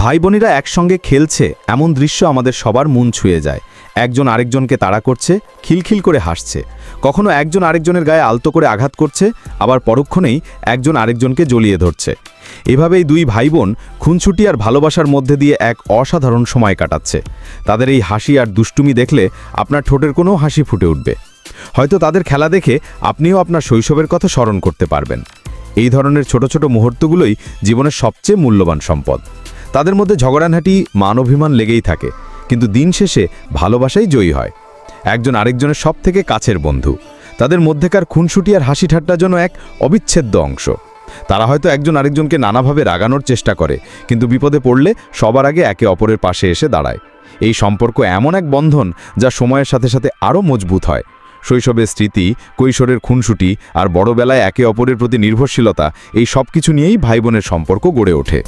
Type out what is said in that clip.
ভাই বোনেরা একসঙ্গে খেলছে এমন দৃশ্য আমাদের সবার মন ছুঁয়ে যায়। একজন আরেকজনকে তাড়া করছে, খিলখিল করে হাসছে। কখনো একজন আরেকজনের গায়ে আলতো করে আঘাত করছে, আবার পরক্ষণেই একজন আরেকজনকে জড়িয়ে ধরছে। এভাবেই দুই ভাই বোন খুনছুটি আর ভালোবাসার মধ্যে দিয়ে এক অসাধারণ সময় কাটাচ্ছে। তাদের এই হাসি আর দুষ্টুমি দেখলে আপনার ঠোঁটের কোনো হাসি ফুটে উঠবে। হয়তো তাদের খেলা দেখে আপনিও আপনার শৈশবের কথা স্মরণ করতে পারবেন। এই ধরনের ছোট ছোট মুহূর্তগুলোই জীবনের সবচেয়ে মূল্যবান সম্পদ। তাদের মধ্যে ঝগড়াঝাঁটি মান অভিমান লেগেই থাকে, কিন্তু দিন শেষে ভালোবাসাই জয়ী হয়। একজন আরেকজনের সবথেকে কাছের বন্ধু। তাদের মধ্যেকার খুনসুটি আর হাসি ঠাট্টা যেন এক অবিচ্ছেদ্য অংশ। তারা হয়তো একজন আরেকজনকে নানাভাবে রাগানোর চেষ্টা করে, কিন্তু বিপদে পড়লে সবার আগে একে অপরের পাশে এসে দাঁড়ায়। এই সম্পর্ক এমন এক বন্ধন যা সময়ের সাথে সাথে আরও মজবুত হয়। শৈশবের স্মৃতি, কৈশোরের খুনসুটি আর বড়বেলায় একে অপরের প্রতি নির্ভরশীলতা, এই সব কিছু নিয়েই ভাই বোনের সম্পর্ক গড়ে ওঠে।